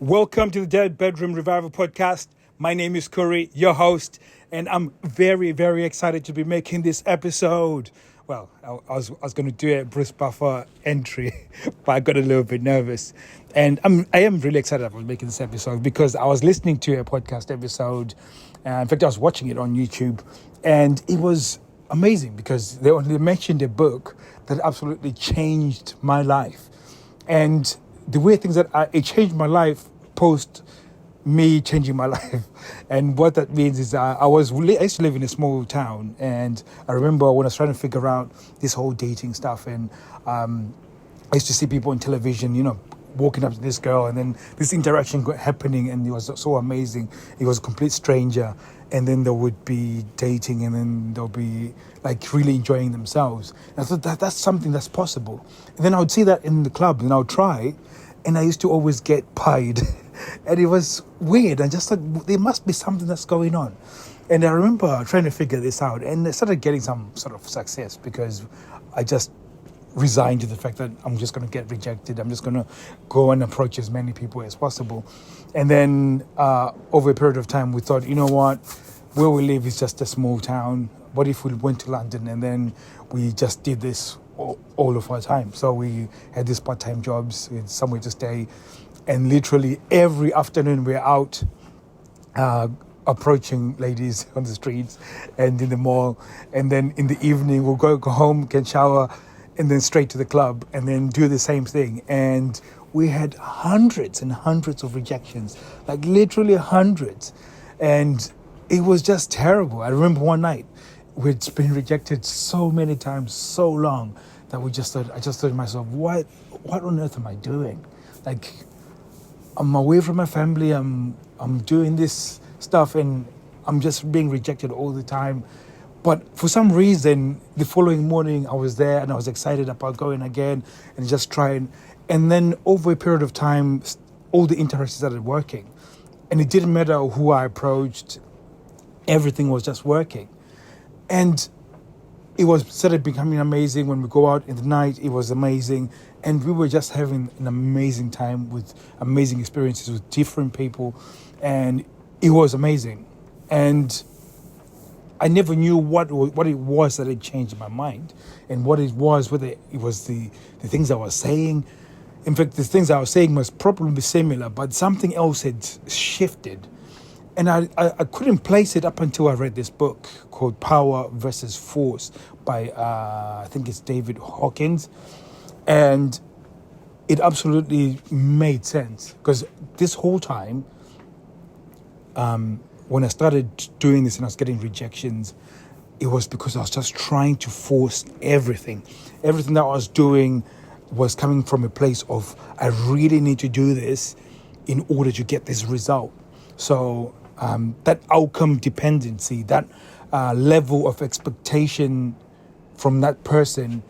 Welcome to the Dead Bedroom Revival Podcast. My name is Curry, your host, and I'm very, very excited to be making this episode. Well, I was going to do a Bruce Buffer entry, but I got a little bit nervous. And I am really excited about making this episode because I was listening to a podcast episode. In fact, I was watching it on YouTube, and it was amazing because they mentioned a book that absolutely changed my life. And the way things it changed my life post me changing my life. And what that means is I used to live in a small town, and I remember when I was trying to figure out this whole dating stuff, and I used to see people on television, walking up to this girl, and then this interaction happening, and it was so amazing. It was a complete stranger, and then they would be dating, and then they'll be like really enjoying themselves. And I thought that's something that's possible. And then I would see that in the club, and I would try, and I used to always get pied. And it was weird. I just thought there must be something that's going on. And I remember trying to figure this out, and I started getting some sort of success because I just resigned to the fact that I'm just going to get rejected. I'm just going to go and approach as many people as possible. And then over a period of time, we thought, you know what? Where we live is just a small town. What if we went to London and then we just did this all of our time? So we had these part-time jobs, with somewhere to stay. And literally every afternoon we're out approaching ladies on the streets and in the mall. And then in the evening we'll go home, get shower, and then straight to the club and then do the same thing. And we had hundreds and hundreds of rejections, like literally hundreds. And it was just terrible. I remember one night we'd been rejected so many times, so long, that I just thought to myself, what on earth am I doing? Like, I'm away from my family, I'm doing this stuff, and I'm just being rejected all the time. But for some reason, the following morning, I was there and I was excited about going again and just trying. And then over a period of time, all the interests started working. And it didn't matter who I approached, everything was just working. And it started becoming amazing. When we go out in the night, it was amazing. And we were just having an amazing time with amazing experiences with different people. And it was amazing. And I never knew what it was that had changed my mind, and what it was, whether it was the things I was saying. In fact, the things I was saying must probably be similar, but something else had shifted. And I couldn't place it up until I read this book called Power versus Force by, I think it's David Hawkins. And it absolutely made sense, because this whole time, when I started doing this and I was getting rejections, it was because I was just trying to force everything. Everything that I was doing was coming from a place of, I really need to do this in order to get this result. So that outcome dependency, that level of expectation from that person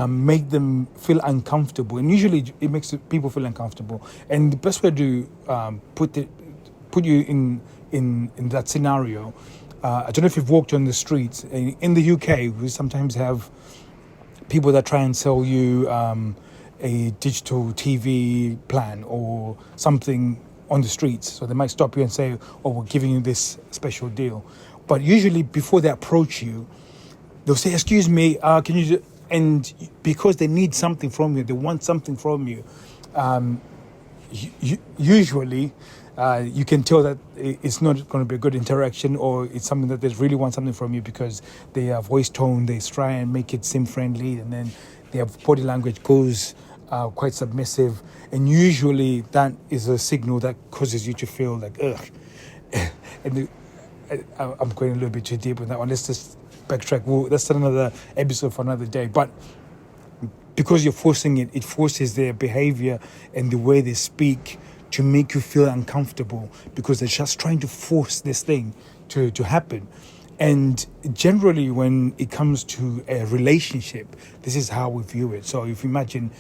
make them feel uncomfortable. And usually it makes people feel uncomfortable. And the best way to put you in that scenario, I don't know if you've walked on the streets. In the UK, we sometimes have people that try and sell you a digital TV plan or something on the streets. So they might stop you and say, oh, we're giving you this special deal. But usually before they approach you, they'll say, excuse me, can you do... And because they need something from you, they want something from you, usually you can tell that it's not going to be a good interaction, or it's something that they really want something from you, because their voice tone, they try and make it seem friendly, and then their body language goes quite submissive. And usually that is a signal that causes you to feel like, ugh. And I'm going a little bit too deep with that one. Let's just backtrack. Well, that's another episode for another day. But because you're forcing it, it forces their behavior and the way they speak to make you feel uncomfortable, because they're just trying to force this thing to happen. And generally, when it comes to a relationship, this is how we view it. So if you imagine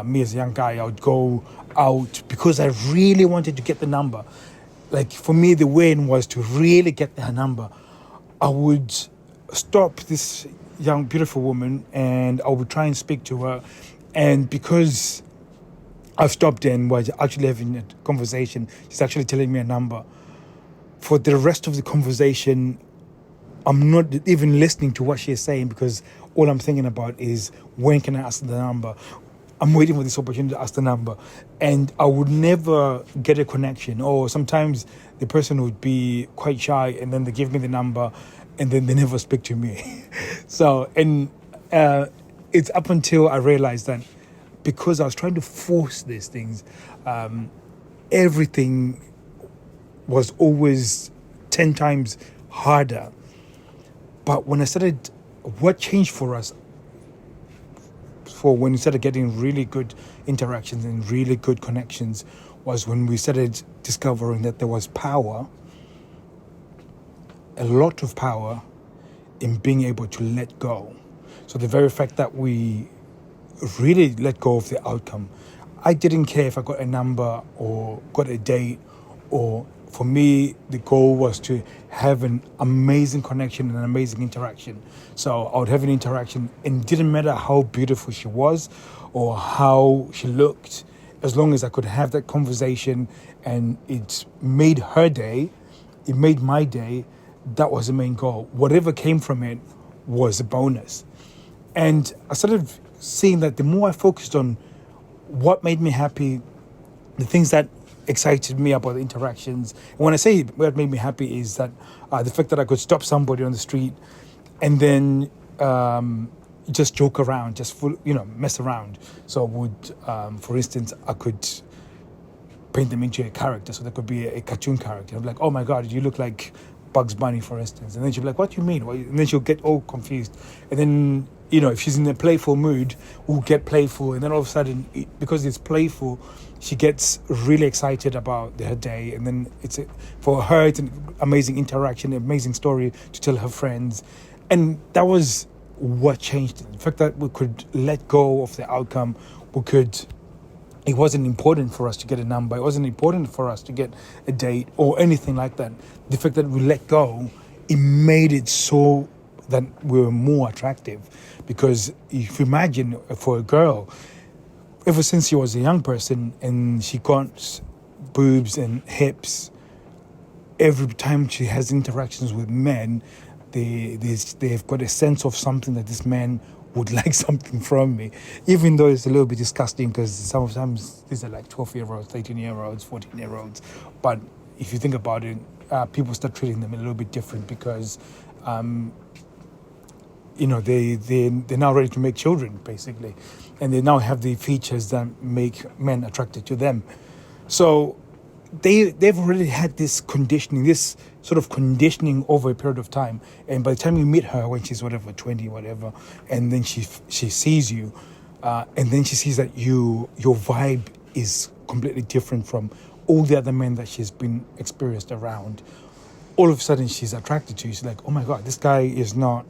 me as a young guy, I would go out because I really wanted to get the number. Like, for me, the win was to really get her number. I would stop this young, beautiful woman, and I would try and speak to her. And because I've stopped and was actually having a conversation. She's actually telling me a number. For the rest of the conversation, I'm not even listening to what she's saying because all I'm thinking about is when can I ask the number? I'm waiting for this opportunity to ask the number. And I would never get a connection. Or sometimes the person would be quite shy and then they give me the number and then they never speak to me. It's up until I realized that because I was trying to force these things, everything was always 10 times harder. But when I started, what changed for us, for when we started getting really good interactions and really good connections, was when we started discovering that there was power, a lot of power, in being able to let go. So the very fact that we really let go of the outcome. I didn't care if I got a number or got a date, or for me, the goal was to have an amazing connection and an amazing interaction. So I would have an interaction, and it didn't matter how beautiful she was or how she looked, as long as I could have that conversation and it made her day, it made my day, that was the main goal. Whatever came from it was a bonus. And I started seeing that the more I focused on what made me happy, the things that excited me about the interactions. And when I say what made me happy is that the fact that I could stop somebody on the street and then just joke around, just mess around. So for instance, I could paint them into a character. So there could be a cartoon character. I'm like, oh my God, you look like Bugs Bunny, for instance. And then she'll be like, what do you mean? And then she'll get all confused. And then, if she's in a playful mood, we'll get playful. And then all of a sudden, because it's playful, she gets really excited about her day. And then for her, it's an amazing interaction, an amazing story to tell her friends. And that was what changed it. The fact that we could let go of the outcome, it wasn't important for us to get a number. It wasn't important for us to get a date or anything like that. The fact that we let go, it made it so that we were more attractive. Because if you imagine for a girl, ever since she was a young person and she got boobs and hips, every time she has interactions with men, they've got a sense of something that this man would like something from me, even though it's a little bit disgusting because sometimes these are like 12-year-olds, 13-year-olds, 14-year-olds. But if you think about it, people start treating them a little bit different because, they're now ready to make children, basically. And they now have the features that make men attracted to them. So they've already had this conditioning, this sort of conditioning over a period of time. And by the time you meet her when she's 20, whatever, and then she sees you, and then she sees that your vibe is completely different from all the other men that she's been experienced around. All of a sudden she's attracted to you. She's like, oh my God, this guy is not,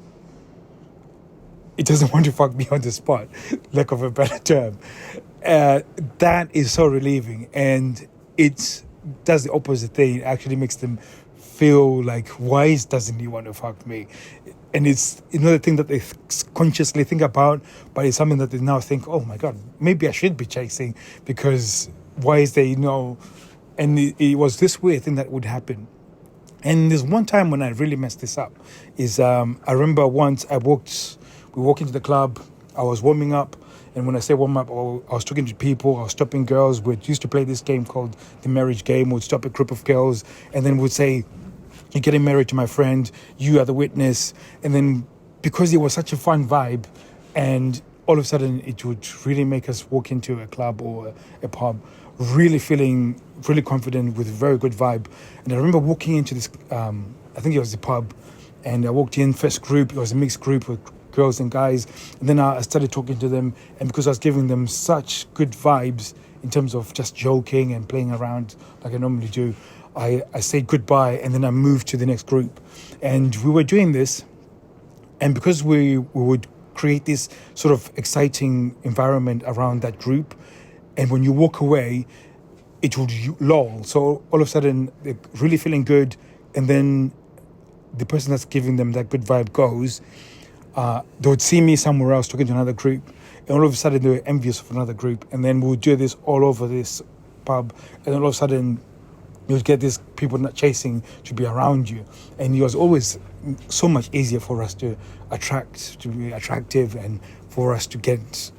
it doesn't want to fuck me on the spot, lack of a better term. That is so relieving. And it does the opposite thing. It actually makes them feel like, why doesn't he want to fuck me? And it's another thing that they consciously think about, but it's something that they now think, oh my God, maybe I should be chasing because why is there, and it was this weird thing that would happen. And there's one time when I really messed this up is I remember once we walked into the club, I was warming up, and when I say warm up, I was talking to people, I was stopping girls. We used to play this game called the marriage game. We'd stop a group of girls, and then we'd say, you're getting married to my friend, you are the witness. And then because it was such a fun vibe, and all of a sudden it would really make us walk into a club or a pub, really feeling really confident with a very good vibe. And I remember walking into this, I think it was the pub, and I walked in, first group, it was a mixed group with girls and guys, and then I started talking to them, and because I was giving them such good vibes in terms of just joking and playing around like I normally do, I said goodbye, and then I moved to the next group. And we were doing this, and because we would create this sort of exciting environment around that group, and when you walk away, it would lull. So all of a sudden, they're really feeling good, and then the person that's giving them that good vibe goes, they would see me somewhere else talking to another group, and all of a sudden they were envious of another group, and then we'll do this all over this pub, and all of a sudden you'll get these people not chasing to be around you, and it was always so much easier for us to be attractive, and for us to get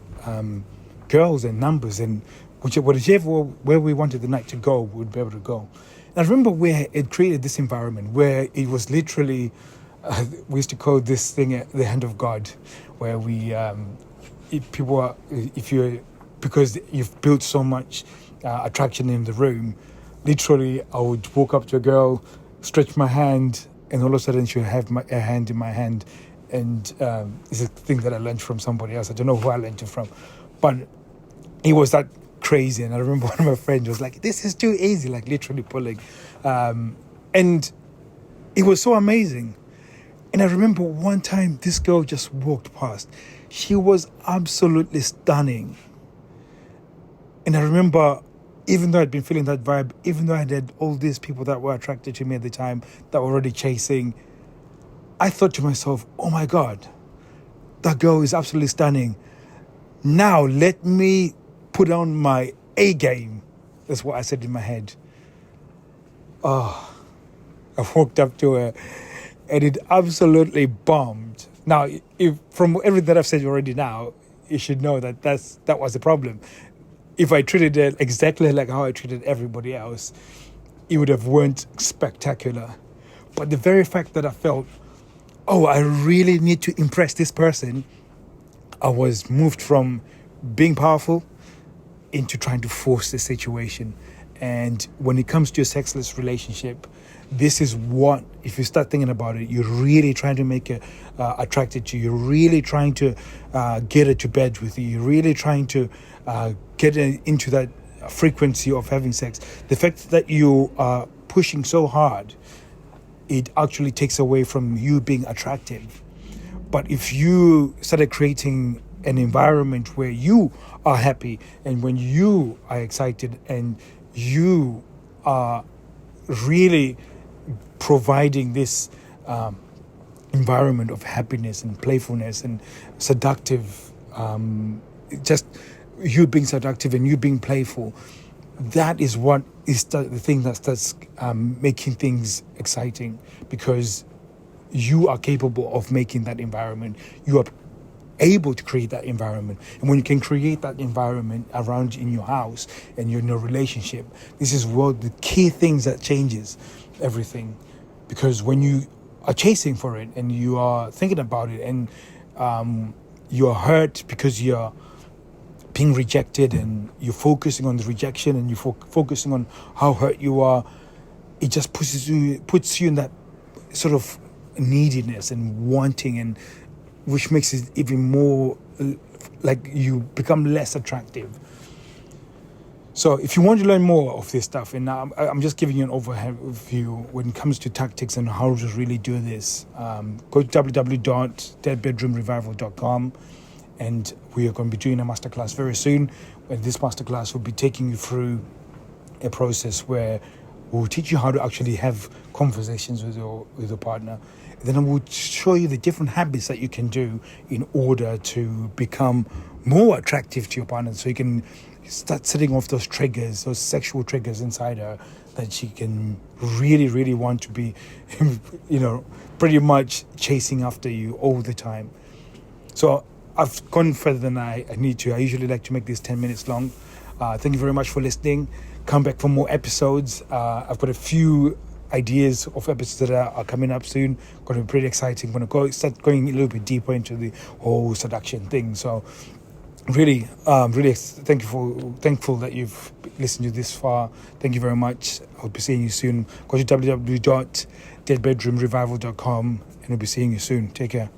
girls and numbers, and where we wanted the night to go, we'd be able to go. And I remember where it created this environment where it was literally, we used to call this thing the hand of God, where because you've built so much attraction in the room, literally I would walk up to a girl, stretch my hand, and all of a sudden she'll have a hand in my hand. And it's a thing that I learned from somebody else. I don't know who I learned it from, but it was that crazy. And I remember one of my friends was like, "This is too easy," like literally pulling. And it was so amazing. And I remember one time this girl just walked past. She was absolutely stunning. And I remember, even though I'd been feeling that vibe, even though I had all these people that were attracted to me at the time, that were already chasing, I thought to myself, oh my God, that girl is absolutely stunning. Now let me put on my A game. That's what I said in my head. Oh, I walked up to her and it absolutely bombed. Now, if from everything that I've said already now, you should know that that was the problem. If I treated it exactly like how I treated everybody else, it would have went spectacular. But the very fact that I felt, oh, I really need to impress this person, I was moved from being powerful into trying to force the situation. And when it comes to a sexless relationship, this is what, if you start thinking about it, you're really trying to make her attracted to you. You're really trying to get her to bed with you. You're really trying to get her into that frequency of having sex. The fact that you are pushing so hard, it actually takes away from you being attractive. But if you started creating an environment where you are happy, and when you are excited, and you are really providing this environment of happiness and playfulness and seductive, just you being seductive and you being playful, that is what is the thing that starts making things exciting, because you are capable of making that environment. You are able to create that environment. And when you can create that environment around in your house and you're in a relationship, this is what the key things that changes everything. Because when you are chasing for it and you are thinking about it, and you are hurt because you're being rejected, and you're focusing on the rejection, and you're focusing on how hurt you are, it just puts you in that sort of neediness and wanting, and which makes it even more like you become less attractive. So if you want to learn more of this stuff, and I'm just giving you an overview when it comes to tactics and how to really do this, go to www.deadbedroomrevival.com, and we are going to be doing a masterclass very soon. And this masterclass will be taking you through a process where we'll teach you how to actually have conversations with your partner. And then I will show you the different habits that you can do in order to become more attractive to your partner, so you can start setting off those triggers, those sexual triggers inside her, that she can really, really want to be, pretty much chasing after you all the time. So I've gone further than I need to. I usually like to make this 10 minutes long. Thank you very much for listening. Come back for more episodes. I've got a few ideas of episodes that are coming up soon. Going to be pretty exciting. Going to start going a little bit deeper into the whole seduction thing. So really thankful that you've listened to this far. Thank you very much. I'll be seeing you soon. Go to www.deadbedroomrevival.com, and I'll be seeing you soon. Take care.